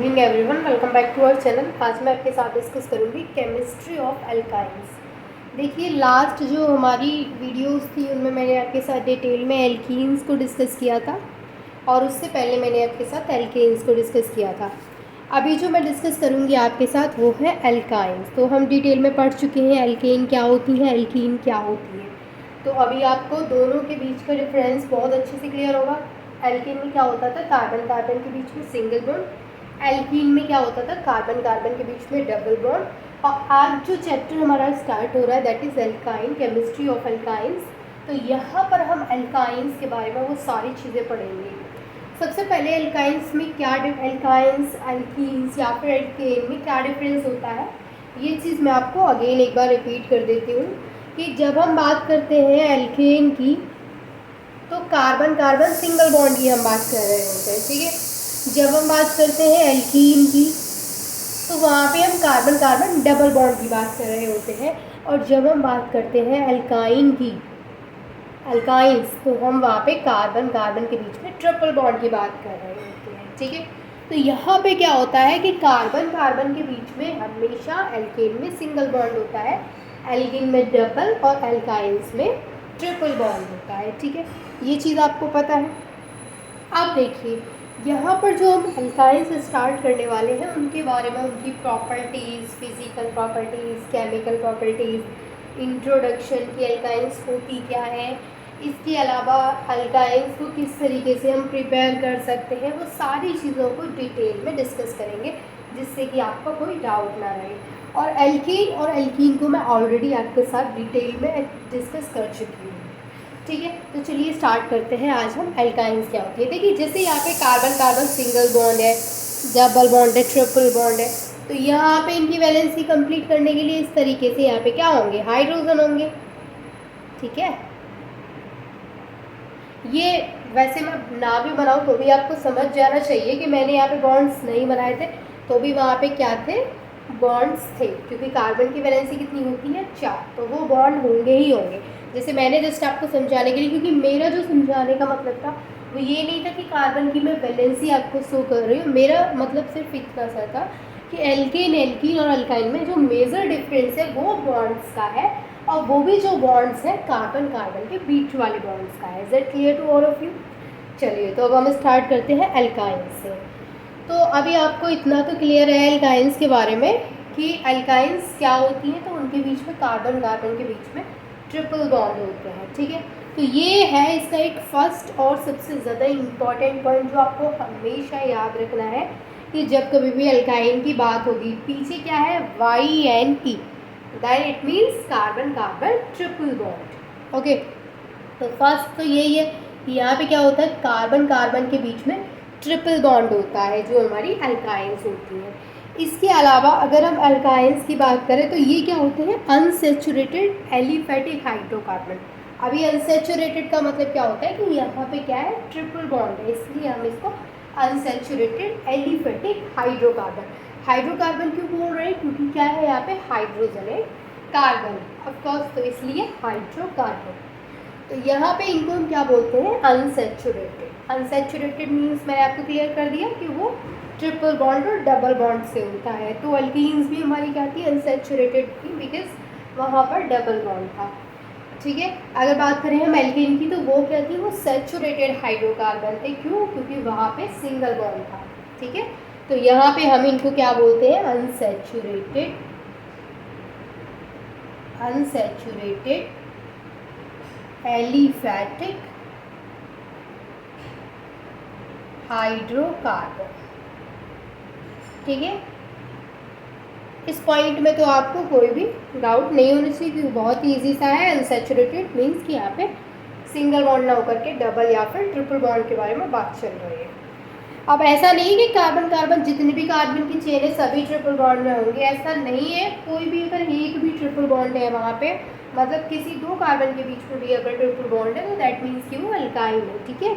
Evening everyone, welcome back to our channel. आज मैं आपके साथ डिस्कस करूंगी केमिस्ट्री ऑफ एल्काइंस। देखिए, लास्ट जो हमारी वीडियोस थी उनमें मैंने आपके साथ डिटेल में एल्कीन्स को डिस्कस किया था और उससे पहले मैंने आपके साथ एल्केन्स को डिस्कस किया था। अभी जो मैं डिस्कस करूंगी आपके साथ वो है एल्काइंस। तो हम डिटेल में पढ़ चुके हैं एल्केन क्या होती है, एल्कीन क्या होती है। तो अभी आपको दोनों के बीच का डिफरेंस बहुत अच्छे से क्लियर होगा। एल्कीन में क्या होता था, कार्बन कार्बन के बीच में सिंगल बॉन्ड। एल्कीन में क्या होता था, कार्बन कार्बन के बीच में डबल बॉन्ड। और आज जो चैप्टर हमारा स्टार्ट हो रहा है that is alkyne, chemistry of alkynes. तो यहाँ पर हम एल्काइंस के बारे में वो सारी चीज़ें पढ़ेंगे। सबसे पहले एल्काइंस में क्या एल्काइंस, एल्कीन्स या फिर एल्केन में क्या डिफरेंस होता है, ये चीज़ मैं आपको अगेन एक बार रिपीट कर देती हूँ कि जब हम बात करते हैं एल्केन की तो कार्बन कार्बन सिंगल बॉन्ड की हम बात कर रहे होते हैं, ठीक है। जब हम बात करते हैं एल्कीन की तो वहाँ पे हम कार्बन कार्बन डबल बॉन्ड की बात कर रहे होते हैं। और जब हम बात करते हैं एल्काइन की, एल्काइंस, तो हम वहाँ पे कार्बन कार्बन के बीच में ट्रिपल बॉन्ड की बात कर रहे होते हैं, ठीक है। तो यहाँ पे क्या होता है कि कार्बन कार्बन के बीच में हमेशा एल्केन में सिंगल बॉन्ड होता है, एल्कीन में डबल और एल्काइंस में ट्रिपल बॉन्ड होता है, ठीक है। ये चीज़ आपको पता है। अब देखिए, यहाँ पर जो हम एल्काइंस स्टार्ट करने वाले हैं उनके बारे में, उनकी properties, physical properties, chemical properties, introduction की एल्काइंस होती क्या है, इसके अलावा एल्काइंस को किस तरीके से हम प्रिपेयर कर सकते हैं, वो सारी चीज़ों को डिटेल में डिस्कस करेंगे जिससे कि आपका कोई डाउट ना रहे। और एल्केन और एल्कीन को मैं ऑलरेडी आपके साथ डिटेल में डिस्कस कर चुकी हूँ, ठीक है। तो चलिए स्टार्ट करते हैं। आज हम एल्काइंस क्या होती है। देखिए, जैसे यहाँ पे कार्बन कार्बन सिंगल बॉन्ड है, डबल बॉन्ड है, ट्रिपल बॉन्ड है, तो यहाँ पे इनकी वैलेंसी कंप्लीट करने के लिए इस तरीके से यहाँ पे क्या होंगे, हाइड्रोजन होंगे, ठीक है। ये वैसे मैं ना भी बनाऊँ तो भी आपको समझ जाना चाहिए कि मैंने यहाँ पे बॉन्ड्स नहीं बनाए थे तो भी वहाँ पे क्या थे, बॉन्ड्स थे, क्योंकि कार्बन की वैलेंसी कितनी होती है, 4, तो वो बॉन्ड होंगे ही होंगे। जैसे मैंने जस्ट आपको समझाने के लिए, क्योंकि मेरा जो समझाने का मतलब था वो ये नहीं था कि कार्बन की मैं वैलेंसी आपको शो कर रही हूँ, मेरा मतलब सिर्फ इतना सा था कि एल्केन, एल्कीन और अल्काइन में जो मेजर डिफरेंस है वो बॉन्ड्स का है, और वो भी जो बॉन्ड्स हैं कार्बन कार्बन के बीच वाले बॉन्ड्स का है। Is that clear to all of you? चलिए, तो अब हम स्टार्ट करते हैं एल्काइंस से। तो अभी आपको इतना तो क्लियर है एल्काइंस के बारे में कि एल्काइंस क्या होती हैं, तो उनके बीच में कार्बन कार्बन के बीच में ट्रिपल बॉन्ड होते हैं, ठीक है। तो ये है इसका एक फर्स्ट और सबसे ज़्यादा इम्पॉर्टेंट पॉइंट जो आपको हमेशा याद रखना है कि जब कभी भी एल्काइन की बात होगी, पीछे क्या है, YN-E, then it means carbon carbon triple bond, okay. तो फर्स्ट तो यही है कि यहाँ पे क्या होता है, कार्बन कार्बन के बीच में ट्रिपल बॉन्ड होता है जो हमारी एल्काइंस होती हैं। इसके अलावा अगर हम एल्काइंस की बात करें तो ये क्या होते हैं, अनसेचुरेटेड एलिफेटिक हाइड्रोकार्बन। अभी अनसेचुरेटेड का मतलब क्या होता है कि यहाँ पे क्या है, ट्रिपल बॉन्ड है, इसलिए हम इसको अनसेचुरेटेड एलिफेटिक हाइड्रोकार्बन, हाइड्रोकार्बन क्यों बोल रहे हैं, क्योंकि क्या है यहाँ पे हाइड्रोजन है, कार्बन ऑफकोर्स, तो इसलिए हाइड्रोकार्बन। तो यहाँ पे इनको हम क्या बोलते हैं, अनसेचुरेटेड। अनसेचुरेटेड मीन्स मैंने आपको क्लियर कर दिया कि वो ट्रिपल बॉन्ड और डबल बॉन्ड से होता है। तो अल्कीन्स भी हमारी क्या थी, अनसेचुरेटेड थी, बिकॉज वहाँ पर डबल बॉन्ड था, ठीक है। अगर बात करें हम एल्कीन की तो वो क्या थी, वो सेचुरेटेड हाइड्रोकार्बन थे, क्यों, क्योंकि वहाँ पे सिंगल बॉन्ड था, ठीक है। तो यहाँ पे हम इनको क्या बोलते हैं, अनसेचुरेटेड, अनसेचुरेटेड एलिफैटिक हाइड्रोकार्बन, ठीक है। इस पॉइंट में तो आपको कोई भी डाउट नहीं होना चाहिए क्योंकि बहुत ही ईजी सा है। अनसेचुरेटेड मीन्स कि यहाँ पे सिंगल बॉन्ड ना होकर के डबल या फिर ट्रिपल बॉन्ड के बारे में बात चल रही है। अब ऐसा नहीं कि कार्बन कार्बन जितने भी कार्बन की चेन है सभी ट्रिपल बॉन्ड में होंगे, ऐसा नहीं है। कोई भी अगर एक भी ट्रिपल बॉन्ड है वहाँ पे, मतलब किसी दो कार्बन के बीच में भी अगर ट्रिपल बॉन्ड है तो दैट मीन्स कि वो अल्काइन है, ठीक है।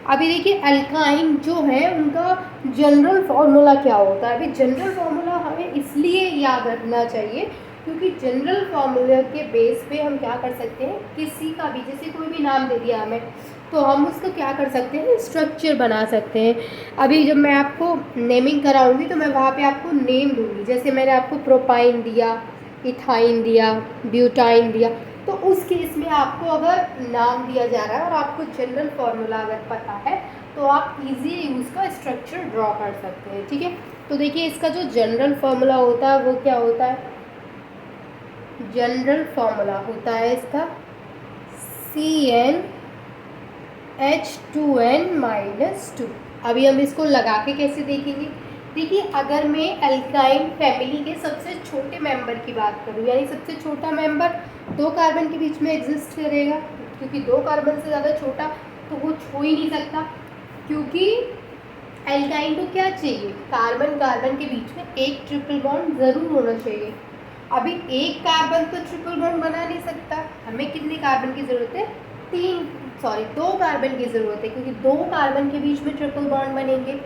अभी देखिए, अल्काइन जो है उनका जनरल फार्मूला क्या होता है। अभी जनरल फार्मूला हमें इसलिए याद रखना चाहिए क्योंकि जनरल फार्मूला के बेस पे हम क्या कर सकते हैं, किसी का भी, जैसे कोई भी नाम दे दिया हमें, तो हम उसको क्या कर सकते हैं, स्ट्रक्चर बना सकते हैं। अभी जब मैं आपको नेमिंग कराऊंगी तो मैं वहाँ पे आपको नेम दूंगी, जैसे मैंने आपको प्रोपाइन दिया, इथाइन दिया, ब्यूटाइन दिया, तो उस केस में आपको अगर नाम दिया जा रहा है और आपको जनरल फार्मूला अगर पता है तो आप इजीली उसका स्ट्रक्चर ड्रॉ कर सकते हैं। ठीक है, तो देखिए इसका जो जनरल फार्मूला होता है वो क्या होता है, जनरल फार्मूला होता है इसका CnH2n-2। अभी हम इसको लगा के कैसे देखेंगे, देखिए अगर मैं एल्काइन फैमिली के सबसे छोटे मेंबर की बात करूँ, यानी सबसे छोटा मेंबर 2 कार्बन के बीच में एग्जिस्ट करेगा, क्योंकि 2 कार्बन से ज़्यादा छोटा तो वो हो ही नहीं सकता, क्योंकि एल्काइन को क्या चाहिए, कार्बन कार्बन के बीच में एक ट्रिपल बॉन्ड ज़रूर होना चाहिए। अभी एक कार्बन तो ट्रिपल बॉन्ड बना नहीं सकता, हमें कितने कार्बन की ज़रूरत है, 2 कार्बन की ज़रूरत है, क्योंकि 2 कार्बन के बीच में ट्रिपल बॉन्ड बनेंगे।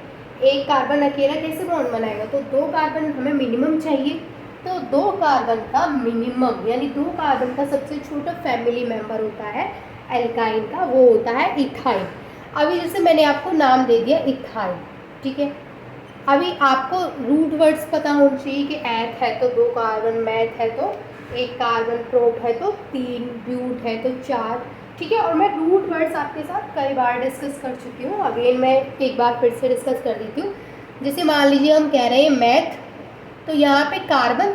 एक कार्बन अकेला कैसे बॉन्ड बनाएगा, तो 2 कार्बन हमें मिनिमम चाहिए। तो 2 कार्बन का मिनिमम यानी 2 कार्बन का सबसे छोटा फैमिली मेंबर होता है एल्काइन का, वो होता है इथाइन। अभी जैसे मैंने आपको नाम दे दिया इथाइन, ठीक है, अभी आपको रूट वर्ड्स पता होना चाहिए कि एथ है तो 2 कार्बन, मैथ है तो 1 कार्बन, प्रोप है तो 3, ब्यूट है तो 4, ठीक है। और मैं रूट वर्ड्स आपके साथ कई बार डिस्कस कर चुकी हूँ, अगेन मैं एक बार फिर से डिस्कस कर देती हूँ। जैसे मान लीजिए हम कह रहे हैं मैथ, तो यहाँ पे कार्बन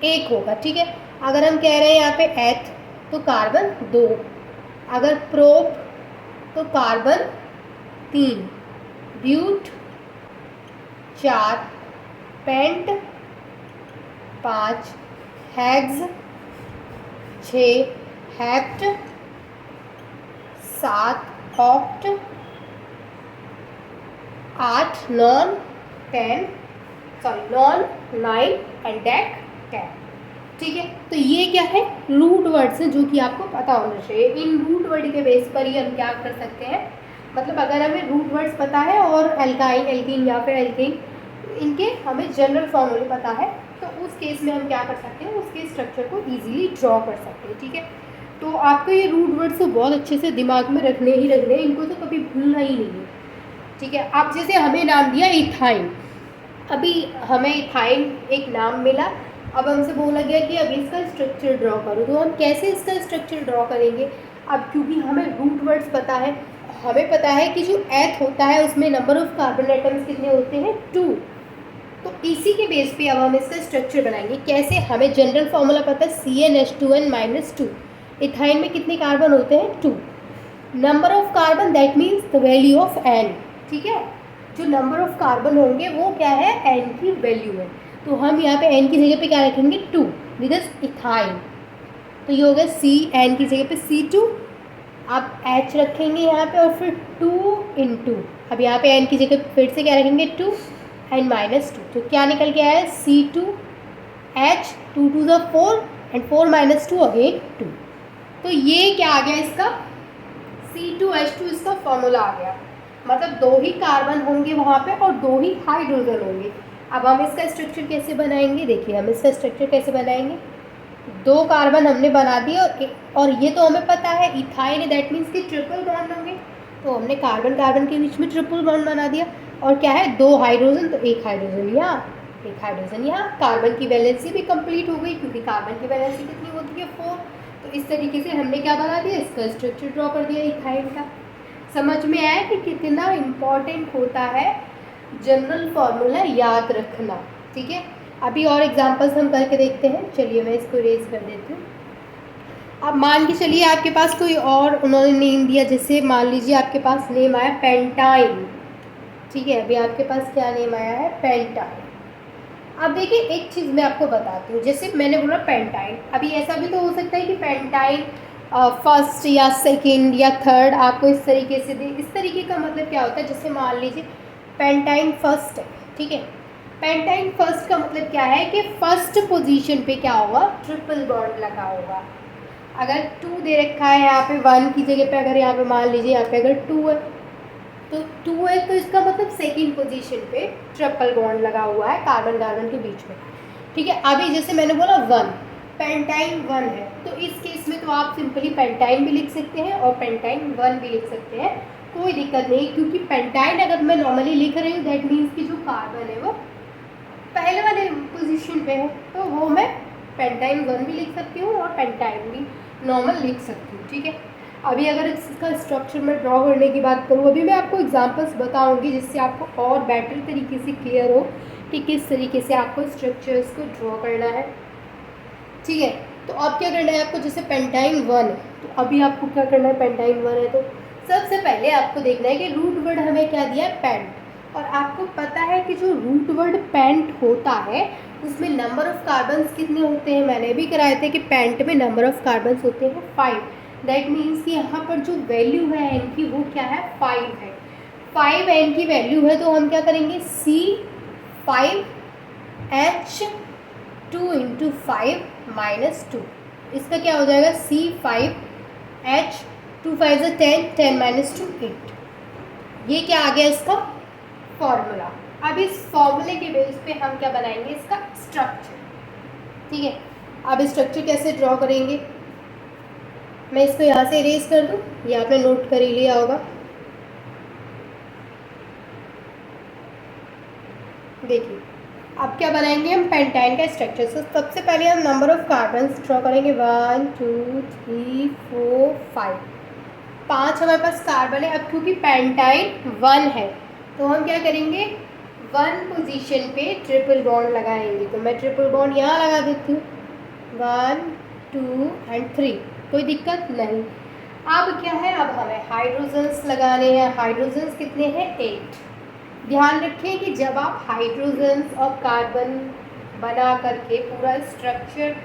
1 होगा, ठीक है। अगर हम कह रहे हैं यहाँ पे एथ तो कार्बन 2, अगर प्रोप तो carbon 3, but 4, pent 5, hex 6, hept 7, oct 8, non 9 and dec 10, ठीक है। तो ये क्या है, रूट वर्ड्स हैं जो कि आपको पता होना चाहिए। इन रूट वर्ड के बेस पर ही हम क्या कर सकते हैं, मतलब अगर हमें रूट वर्ड्स पता है और एल्काइन, एल्कीन या फिर एल्केन, इनके हमें जनरल फॉर्मूले पता है, तो उस केस में हम क्या कर सकते हैं, उसके स्ट्रक्चर को ईजिली ड्रॉ कर सकते हैं, ठीक है। तो आपको ये रूट वर्ड्स को बहुत अच्छे से दिमाग में रखने ही रखने हैं, इनको तो कभी भूलना ही नहीं है, ठीक है। अब जैसे हमें नाम दिया इथाइन, अभी हमें इथाइन एक नाम मिला, अब हमसे बोला गया कि अब इसका स्ट्रक्चर ड्रॉ करो, तो हम कैसे इसका स्ट्रक्चर ड्रॉ करेंगे। अब क्योंकि हमें रूट वर्ड्स पता है, हमें पता है कि जो एथ होता है उसमें नंबर ऑफ कार्बन एटम्स कितने होते हैं, 2, तो इसी के बेस पे अब हम इसका स्ट्रक्चर बनाएंगे। कैसे, हमें जनरल फॉर्मूला पता है CnH2n-2, इथाइन में कितने कार्बन होते हैं, 2, number of carbon that means the value of n, ठीक है। जो नंबर ऑफ कार्बन होंगे वो क्या है, n की वैल्यू है, तो हम यहाँ पे n की जगह पे क्या रखेंगे, 2, बिकॉज इथाइन, तो ये हो गया n की जगह पे C2, आप H रखेंगे यहाँ पे और फिर 2 × अब यहाँ पे n की जगह फिर से क्या रखेंगे, 2 एंड -2, तो क्या निकल के आया, C2H, 2 2 ज़ा 4 एंड 4 - 2 अगेन 2, तो ये क्या आ गया इसका C2H2, इसका फॉर्मूला आ गया, मतलब 2 ही कार्बन होंगे वहाँ पे और 2 ही हाइड्रोजन होंगे। अब हम इसका स्ट्रक्चर कैसे बनाएंगे, देखिए हम इसका स्ट्रक्चर कैसे बनाएंगे, 2 कार्बन हमने बना दिए और ये तो हमें पता है इथाइन है, दैट मीन्स कि ट्रिपल बॉन्ड होंगे, तो हमने कार्बन कार्बन के बीच में ट्रिपल बॉन्ड बना दिया, और क्या है, 2 हाइड्रोजन, तो 1 हाइड्रोजन यहाँ, 1 हाइड्रोजन यहाँ, कार्बन की वैलेंसी भी कंप्लीट हो गई, क्योंकि कार्बन की वैलेंसी कितनी होती है, 4, तो इस तरीके से हमने क्या बना दिया, इसका स्ट्रक्चर ड्रॉ कर दिया इथाइन का। समझ में आया कि कितना इम्पॉर्टेंट होता है जनरल फार्मूला याद रखना, ठीक है। अभी और एग्जांपल्स हम करके देखते हैं, चलिए मैं इसको इरेज कर देती हूँ। अब मान के चलिए आपके पास कोई और उन्होंने नेम दिया, जैसे मान लीजिए आपके पास नेम आया पेंटाइन, ठीक है, अभी आपके पास क्या नेम आया है, पेंटाइन। अब देखिए एक चीज़ मैं आपको बताती हूँ, जैसे मैंने बोला पेंटाइन, अभी ऐसा भी तो हो सकता है कि पेंटाइन फर्स्ट या सेकंड या थर्ड आपको इस तरीके से दे, इस तरीके का मतलब क्या होता है, जैसे मान लीजिए पेंटाइन फर्स्ट है, ठीक है, पेंटाइन फर्स्ट का मतलब क्या है कि फर्स्ट पोजीशन पे क्या होगा, ट्रिपल बॉन्ड लगा होगा। अगर 2 दे रखा है यहाँ पे 1 की जगह पे, अगर यहाँ पे मान लीजिए यहाँ पे अगर 2 है, तो 2 है तो इसका मतलब सेकंड पोजीशन पे ट्रिपल बॉन्ड लगा हुआ है कार्बन कार्बन के बीच में, ठीक है। अभी जैसे मैंने बोला 1, पेंटाइन 1 है, तो इस केस में तो आप सिंपली पेंटाइन भी लिख सकते हैं और पेंटाइन 1 भी लिख सकते हैं, कोई दिक्कत नहीं। क्योंकि पेंटाइन अगर मैं नॉर्मली लिख रही हूँ दैट मीन्स कि जो कार्बन है वो पहले वाले पोजीशन पे है, तो वो मैं पेंटाइन 1 भी लिख सकती हूँ और पेंटाइन भी नॉर्मल लिख सकती हूँ, ठीक है। अभी अगर इसका स्ट्रक्चर में ड्रॉ करने की बात करूँ, अभी मैं आपको एग्जांपल्स बताऊंगी जिससे आपको और बेटर तरीके से क्लियर हो कि किस तरीके से आपको स्ट्रक्चर्स को ड्रॉ करना है, ठीक है। तो अब क्या करना है आपको, जैसे पेंटाइन 1 है तो अभी आपको क्या करना है, पेंटाइन 1 है तो सबसे पहले आपको देखना है कि रूट वर्ड हमें क्या दिया है, पेंट। और आपको पता है कि जो रूट वर्ड पेंट होता है उसमें नंबर ऑफ़ कार्बन्स कितने होते हैं, मैंने भी कराए थे कि पेंट में नंबर ऑफ़ कार्बन्स होते हैं 5। दैट मीन्स कि यहाँ पर जो वैल्यू है एन की वो क्या है, 5 है। 5 एन की वैल्यू है तो हम क्या करेंगे, C5H2 इंटू 5 माइनस 2, इसका क्या हो जाएगा, C5H2 5 से 10, 10 माइनस 2 8। ये क्या आ गया इसका फॉर्मूला। अब इस फॉर्मूले के बेस पे हम क्या बनाएंगे, इसका स्ट्रक्चर, ठीक है। अब स्ट्रक्चर कैसे ड्रॉ करेंगे, मैं इसको यहाँ से इरेज कर दूँ, ये आपने नोट कर ही लिया होगा। देखिए अब क्या बनाएंगे हम, पेंटाइन का स्ट्रक्चर। तो सबसे पहले हम नंबर ऑफ कार्बन्स ड्रॉ करेंगे, 1 2 3 4 5, 5 हमारे पास कार्बन है। अब क्योंकि पेंटाइन 1 है तो हम क्या करेंगे, 1 पोजीशन पे ट्रिपल बॉन्ड लगाएंगे। तो मैं ट्रिपल बॉन्ड यहाँ लगा देती हूँ, 1 2 एंड 3, कोई दिक्कत नहीं। अब क्या है, अब हमें हाइड्रोजन्स लगाने हैं। हाइड्रोजन्स कितने हैं, 8। ध्यान रखें कि जब आप हाइड्रोजन्स और कार्बन बना करके पूरा स्ट्रक्चर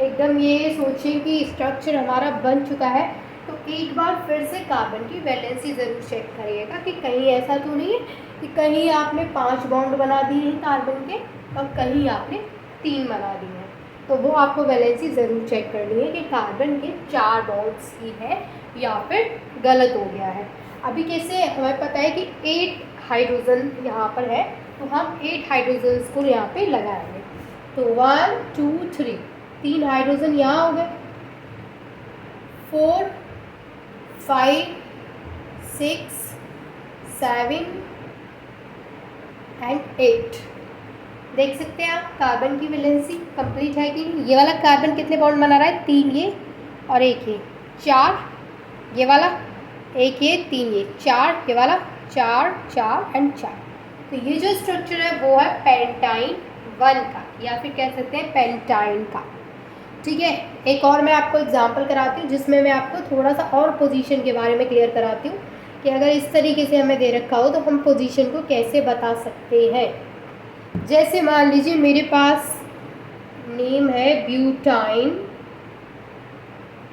एकदम ये सोचें कि स्ट्रक्चर हमारा बन चुका है, तो एक बार फिर से कार्बन की वैलेंसी ज़रूर चेक करिएगा कि कहीं ऐसा तो नहीं है कि कहीं आपने 5 बॉन्ड बना दिए हैं कार्बन के और कहीं आपने 3 बना दिए हैं। तो वो आपको वैलेंसी ज़रूर चेक करनी है कि कार्बन के 4 बॉन्ड्स की है या फिर गलत हो गया है। अभी कैसे हमें पता है कि 8 हाइड्रोजन यहाँ पर है, तो हम 8 हाइड्रोजन्स को यहाँ पे लगाएंगे। तो 1 2 3, 3 हाइड्रोजन यहाँ हो गए, 4 5 6 7 एंड 8। देख सकते हैं आप कार्बन की वैलेंसी कंप्लीट है कि नहीं। ये वाला कार्बन कितने बॉन्ड बना रहा है, 3 ये और 1 ये, 4 ये वाला, 1 ये 3 ये, 4 ये वाला, 4 4 एंड 4। तो ये जो स्ट्रक्चर है वो है पेंटाइन 1 का, या फिर कह सकते हैं पेंटाइन का, ठीक है। एक और मैं आपको एग्जांपल कराती हूँ जिसमें मैं आपको थोड़ा सा और पोजीशन के बारे में क्लियर कराती हूँ कि अगर इस तरीके से हमें दे रखा हो तो हम पोजीशन को कैसे बता सकते हैं। जैसे मान लीजिए मेरे पास नेम है ब्यूटाइन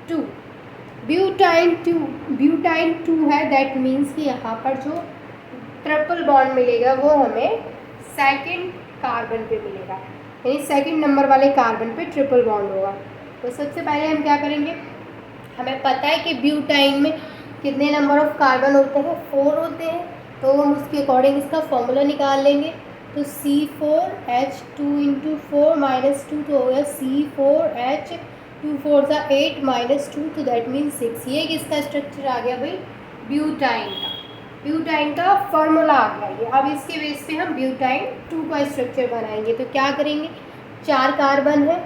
2, ब्यूटाइन 2 है। दैट मीन्स कि यहाँ पर जो ट्रिपल बॉन्ड मिलेगा वो हमें सेकंड कार्बन पे मिलेगा, यानी सेकंड नंबर वाले कार्बन पे ट्रिपल बॉन्ड होगा। तो सबसे पहले हम क्या करेंगे, हमें पता है कि ब्यूटाइन में कितने नंबर ऑफ़ कार्बन होते हैं, 4 होते हैं, तो हम उसके अकॉर्डिंग इसका फॉर्मूला निकाल लेंगे। तो C4H2 इंटू 4 माइनस 2 तो हो गया C4H2 4 सा 8 माइनस 2, तो दैट मीन्स 6। ये किसका स्ट्रक्चर आ गया भाई, ब्यूटाइन का फॉर्मूला आ गया ये। अब इसके बेस पे हम ब्यूटाइन 2 का स्ट्रक्चर बनाएंगे। तो क्या करेंगे, 4 कार्बन है,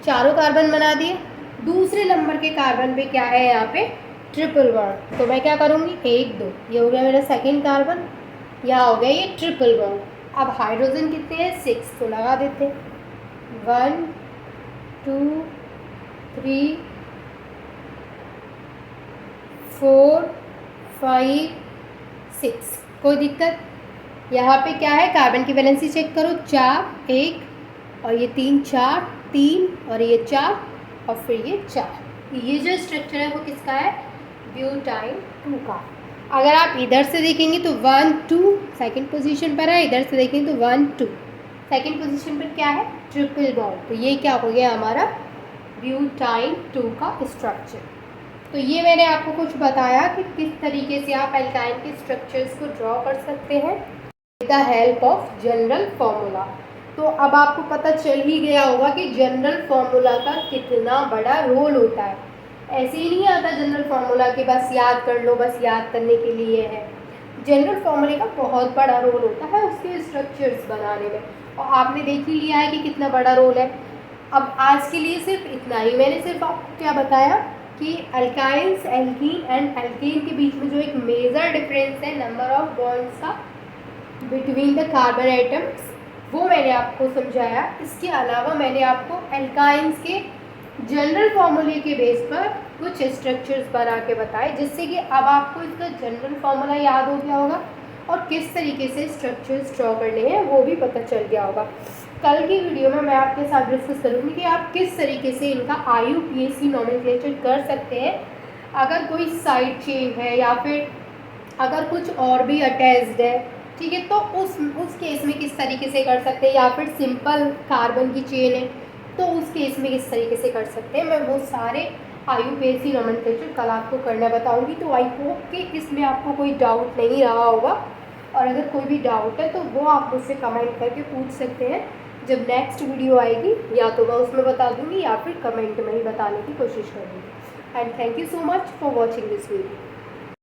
चारों कार्बन बना दिए। दूसरे नंबर के कार्बन पे क्या है, यहाँ पे ट्रिपल बॉन्ड। तो मैं क्या करूँगी, 1 2, ये हो गया मेरा सेकेंड कार्बन, यहाँ हो गया ये ट्रिपल बॉन्ड। अब हाइड्रोजन कितने हैं, 6, तो लगा देते हैं 1 2 3 4 5 6, कोई दिक्कत। यहाँ पे क्या है, कार्बन की वैलेंसी चेक करो, 4 1 और ये 3 4 3 और ये 4 और फिर ये 4। ये जो स्ट्रक्चर है वो किसका है, ब्यूटाइन 2 का। अगर आप इधर से देखेंगे तो 1 2 सेकंड पोजीशन पर है, इधर से देखेंगे तो 1 2 सेकंड पोजीशन पर क्या है, ट्रिपल बॉन्ड। तो ये क्या हो गया हमारा ब्यूटाइन 2 का स्ट्रक्चर। तो ये मैंने आपको कुछ बताया कि किस तरीके से आप एल्काइन के स्ट्रक्चर्स को ड्रॉ कर सकते हैं with the help of general formula. तो अब आपको पता चल ही गया होगा कि जनरल फार्मूला का कितना बड़ा रोल होता है। ऐसे ही नहीं आता जनरल फार्मूला कि बस याद कर लो, बस याद करने के लिए है। जनरल फार्मूले का बहुत बड़ा रोल होता है उसके स्ट्रक्चर्स बनाने में, और आपने देख ही लिया है कि कितना बड़ा रोल है। अब आज के लिए सिर्फ इतना ही। मैंने सिर्फ आपको क्या बताया कि अल्काइल्स, एल्कीन एंड एल्केन के बीच में जो एक मेजर डिफरेंस है नंबर ऑफ बॉन्ड्स का बिटवीन द कार्बन एटम्स, वो मैंने आपको समझाया। इसके अलावा मैंने आपको एल्काइंस के जनरल फार्मूले के बेस पर कुछ स्ट्रक्चर्स बना के बताए, जिससे कि अब आपको इसका जनरल फार्मूला याद हो गया होगा और किस तरीके से स्ट्रक्चर्स ड्रॉ करने हैं वो भी पता चल गया होगा। कल की वीडियो में मैं आपके साथ डिस्कस करूँगी कि आप किस तरीके से इनका IUPAC नोमेनक्लेचर कर सकते हैं। अगर कोई साइड चेन है या फिर अगर कुछ और भी अटैच्ड है, ठीक है, तो उस केस में किस तरीके से कर सकते हैं, या फिर सिंपल कार्बन की चेन है तो उस केस में किस तरीके से कर सकते हैं, मैं वो सारे IUPAC नोमेनक्लेचर कल आपको करना बताऊंगी। तो आई होप कि इसमें आपको कोई डाउट नहीं रहा होगा, और अगर कोई भी डाउट है तो वो आप मुझसे कमेंट करके पूछ सकते हैं। जब नेक्स्ट वीडियो आएगी या तो मैं उसमें बता दूँगी या फिर कमेंट में ही बताने की कोशिश करूँगी। And thank you so much for watching this video.